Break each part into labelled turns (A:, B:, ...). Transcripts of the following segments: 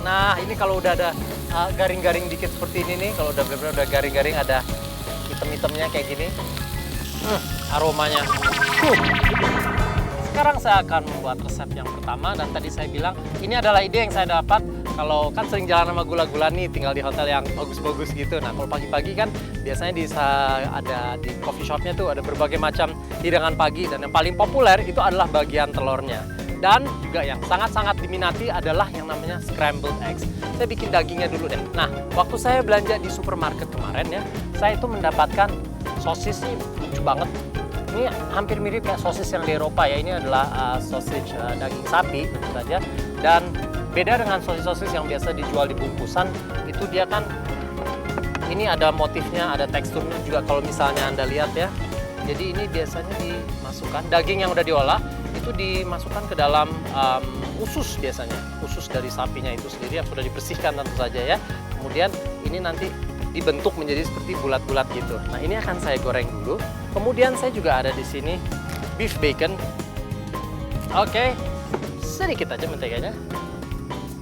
A: Nah, ini kalau udah ada garing-garing dikit seperti ini nih, kalau udah benar-benar udah garing-garing, ada hitam-hitamnya kayak gini, aromanya. Sekarang saya akan membuat resep yang pertama, dan tadi saya bilang ini adalah ide yang saya dapat. Kalau kan sering jalan sama gula-gula nih, tinggal di hotel yang bagus-bagus gitu. Nah, kalau pagi-pagi kan biasanya ada di coffee shopnya tuh ada berbagai macam hidangan pagi, dan yang paling populer itu adalah bagian telurnya. Dan juga yang sangat-sangat diminati adalah yang namanya scrambled eggs. Saya bikin dagingnya dulu deh. Nah, waktu saya belanja di supermarket kemarin ya, saya itu mendapatkan sosis nih lucu banget. Ini hampir mirip kayak sosis yang di Eropa ya. Ini adalah sosis daging sapi tentu saja. Dan beda dengan sosis-sosis yang biasa dijual di bungkusan, itu dia kan ini ada motifnya, ada teksturnya juga kalau misalnya Anda lihat ya. Jadi ini biasanya dimasukkan, daging yang udah diolah, itu dimasukkan ke dalam usus biasanya. Usus dari sapinya itu sendiri yang sudah dibersihkan tentu saja ya. Kemudian ini nanti dibentuk menjadi seperti bulat-bulat gitu. Nah, ini akan saya goreng dulu. Kemudian saya juga ada di sini beef bacon. Oke, sedikit aja menteganya.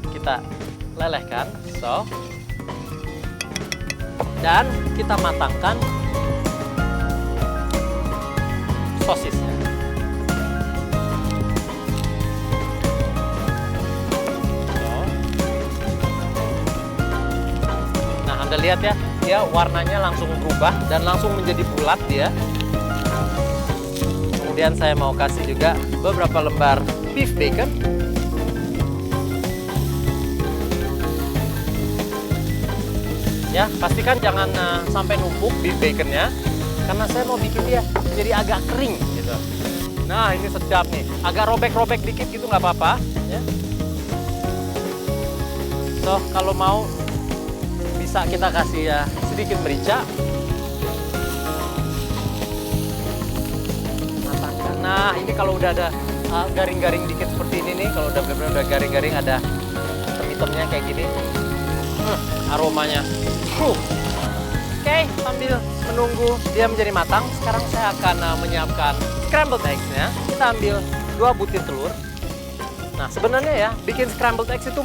A: Kita lelehkan, dan kita matangkan sosisnya. Nah, Anda lihat ya, dia warnanya langsung berubah dan langsung menjadi bulat dia. Kemudian saya mau kasih juga beberapa lembar beef bacon. Ya, pastikan jangan sampai numpuk beef baconnya, karena saya mau bikin dia jadi agak kering gitu. Nah, ini sedap nih. Agak robek-robek dikit gitu nggak apa-apa. Ya. So, kalau mau bisa kita kasih ya sedikit merica. Matangkan. Nah, ini kalau udah ada garing-garing dikit seperti ini nih, kalau udah benar-benar udah garing-garing, ada hitam-hitamnya kayak gini. Aromanya. Oke, sambil menunggu dia menjadi matang, sekarang saya akan menyiapkan scrambled eggs-nya. Kita ambil 2 butir telur. Nah, sebenarnya ya, bikin scrambled eggs itu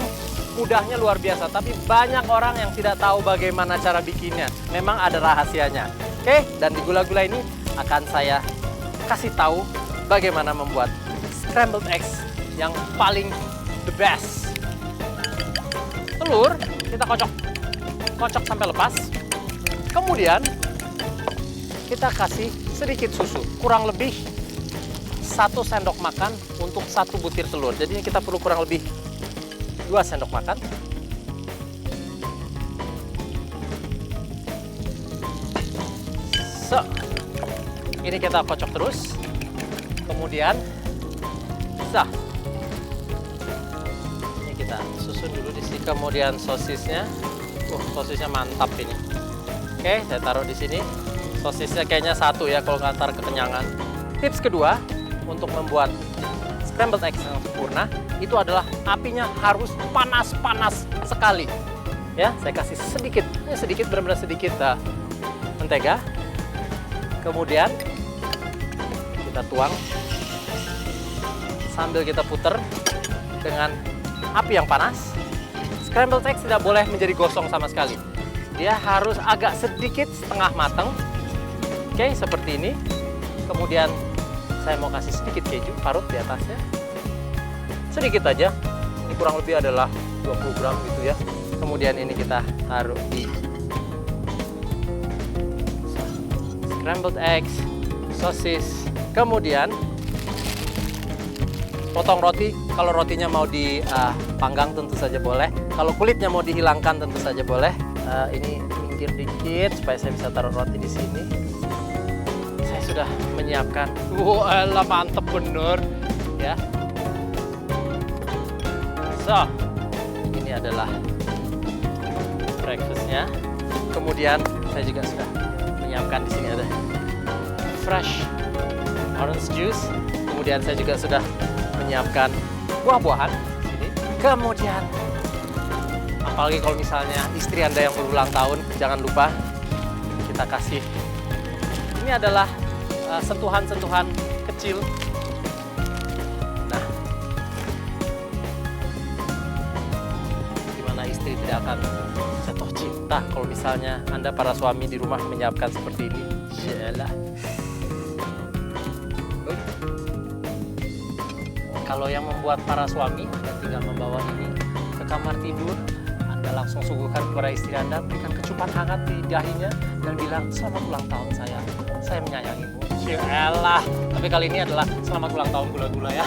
A: mudahnya luar biasa, tapi banyak orang yang tidak tahu bagaimana cara bikinnya. Memang ada rahasianya. Oke, dan di gula-gula ini akan saya kasih tahu bagaimana membuat scrambled eggs yang paling the best. Telur kita kocok sampai lepas. Kemudian kita kasih sedikit susu, kurang lebih 1 sendok makan untuk 1 butir telur. Jadi kita perlu kurang lebih 2 sendok makan. So, ini kita kocok terus. Kemudian, ini kita susun dulu di sini. Kemudian sosisnya, sosisnya mantap ini. Oke, saya taruh di sini. Sosisnya kayaknya 1 ya, kalau nggak ntar kekenyangan. Tips kedua untuk membuat scrambled eggs yang sempurna itu adalah apinya harus panas-panas sekali. Ya, saya kasih sedikit, benar-benar sedikit mentega. Kemudian kita tuang sambil kita puter dengan api yang panas. Scrambled eggs tidak boleh menjadi gosong sama sekali. Dia harus agak sedikit setengah matang. Oke, seperti ini. Kemudian saya mau kasih sedikit keju parut di atasnya. Sedikit aja. Ini kurang lebih adalah 20 gram gitu ya. Kemudian ini kita taruh di scrambled eggs, sosis. Kemudian potong roti. Kalau rotinya mau dipanggang tentu saja boleh. Kalau kulitnya mau dihilangkan tentu saja boleh. Ini minggir dikit supaya saya bisa taruh roti di sini. Saya sudah menyiapkan. Wah, mantep bener ya. So, ini adalah breakfastnya. Kemudian saya juga sudah menyiapkan di sini ada fresh orange juice. Kemudian saya juga sudah menyiapkan buah-buahan di sini. Kemudian, apalagi kalau misalnya istri Anda yang berulang tahun, jangan lupa kita kasih. Ini adalah sentuhan-sentuhan kecil. Nah, gimana tidak akan jatuh cinta kalau misalnya Anda para suami di rumah menyiapkan seperti ini. Yalah. Kalau yang membuat para suami, Anda tinggal membawa ini ke kamar tidur. Anda langsung suguhkan kepada istri Anda, berikan kecupan hangat di dahinya dan bilang, selamat ulang tahun saya menyayangimu. Yalah. Tapi kali ini adalah selamat ulang tahun gula-gula ya.